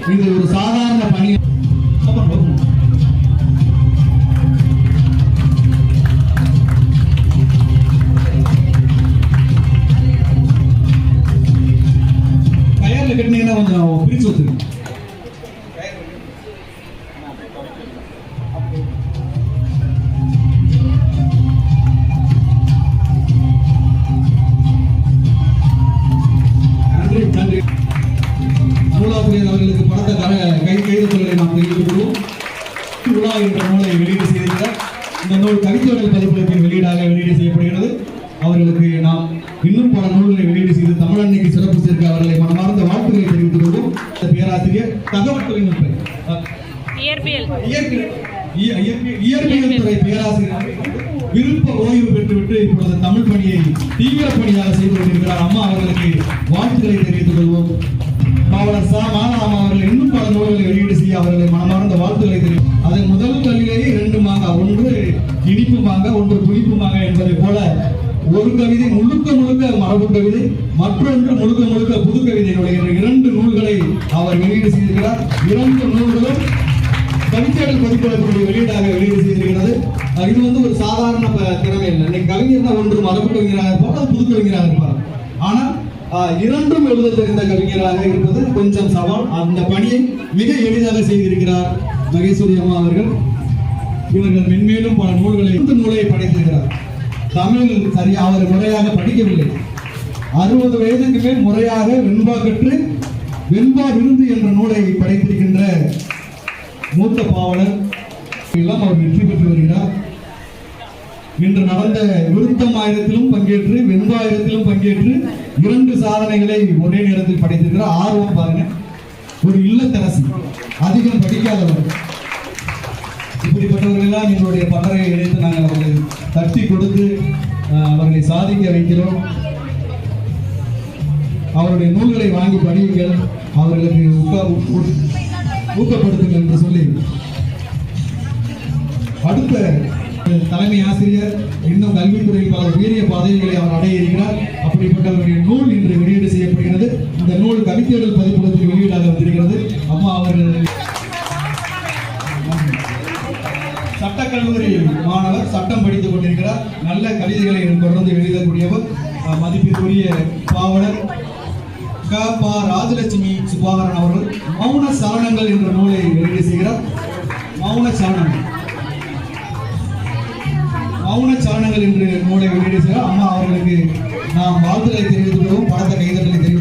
இது ஒரு சாதாரண பணி. கயர்ல கட்டினீங்கன்னா கொஞ்சம் பிரிச்சு வச்சுருங்க. அவர்களுக்கு படத்த கைதொழிலை நாம் தெரிவித்துள்ளோம். உலா என்ற நூலை வெளியீடு செய்திருக்கிறார். இந்த நூல் கவிதையோடல் பதிப்பகத்தின் வெளியீடாக வெளியீடு செய்யப்படுகிறது. அவர்களுக்கு நாம் இன்னும் பல நூல்களை வெளியீடு செய்து தமிழன்னைக்கு சிறப்பு சேர்க்க அவர்களை மனமார்ந்த வாழ்த்துக்களை தெரிவித்துக் கொள்வோம். பேராசிரியர் தகவல் தொழில்நுட்ப இயற்பியல் துறை பேராசிரியர் விருப்ப ஓய்வு பெற்றுவிட்டு இப்பொழுது தமிழ் பணியை தீவிர பணியாக செய்து கொண்டிருக்கிறார். அம்மா அவர்களுக்கு வாழ்த்துக்களை தெரிவித்துக் கொள்வோம். பாவலர் சா மானாமா அவர்கள் இன்னும் பல நூல்களை வெளியீடு செய்ய அவர்களை மனமார்ந்த வாழ்த்துக்களை தெரியும். அதன் முதல் கல்லிலேயே 2 மாங்கா, ஒன்று இனிப்பு மாங்கா, ஒன்று புளிப்பு மாங்கா என்பதை போல ஒரு கவிதை முழுக்க முழுக்க மரபு கவிதை, மற்றொன்று முழுக்க முழுக்க புது கவிதையினுடைய 2 நூல்களை அவர் வெளியீடு செய்திருக்கிறார். 2 நூல்களும் கவிதையோடல் பதிப்பகத்தினுடைய வெளியீடாக வெளியீடு செய்திருக்கிறது. இது ஒரு சாதாரண திறமை இல்லை. இன்னைக்கு கவிஞர்னா ஒன்று மரபு கவிஞராக இருப்பார், அது புது கவிஞராக இருப்பார். ஆனால் 2ம் எழுத தெரிந்த கவிஞராக இருப்பது கொஞ்சம் சவால். அந்த பணியை மிக எளிதாக செய்திருக்கிறார் மகேஸ்வரி அம்மா அவர்கள். இவர்கள் மென்மேலும் பல நூல்களை நூலை படைத்திருக்கிறார். தமிழ் சரியா அவர் முறையாக படிக்கவில்லை. 60 வயதுக்கு மேல் முறையாக வெண்பா கற்று வெண்பா விருந்து என்ற நூலை படைத்திருக்கின்ற மூத்த பாவலர் எல்லாம் அவர் வெற்றி பெற்று வருகிறார். இன்று நடந்த விருத்தமாயிரத்திலும் பங்கேற்று வெண்பாயிரத்திலும் பங்கேற்று 2 சாதனைகளை ஒரே நேரத்தில் படைத்திருக்கிறார். ஆர்வம் பாருங்க, ஒரு இல்லத்தரசி, அதிகம் படிக்காதவர். இப்படிப்பட்டவர்கள் எல்லாம் எங்களுடைய பலரை இணைத்து நாங்கள் அவர்களை தட்டி கொடுத்து அவர்களை சாதிக்க வைக்கிறோம். அவருடைய நூல்களை வாங்கி படியுங்கள், அவர்களுக்கு ஊக்கப்படுத்துங்கள் என்று சொல்லி அடுத்த தலைமை ஆசிரியர் இன்னும் கல்வித்துறையில் பல உயரிய பதவிகளை அவர் அடைய இருக்கிறார். அப்படிப்பட்டவருடைய நூல் இன்று வெளியீடு செய்யப்படுகிறது. இந்த நூல் கவிதையோடல் பதிப்பகத்தில் வெளியீடாக வந்திருக்கிறது. அம்மா அவர்கள் சட்டக்கல்லூரி மாணவர், சட்டம் படித்துக் கொண்டிருக்கிறார். நல்ல கவிதைகளை தொடர்ந்து எழுதக்கூடியவர். மதிப்பிற்குரிய பாவலர் க. ப. ராஜலட்சுமி சுபாகரன் அவர்கள் மௌன சரணங்கள் என்ற நூலை வெளியீடு செய்கிறார். மௌன சரணங்கள் என்று நூலை வெளியீடு செய்கிறார். அம்மா அவர்களுக்கு நாம் வாழ்த்துக்களை தெரிவித்துக் கொள்வோம். படத்தை கைதட்டலை தெரிவித்துக்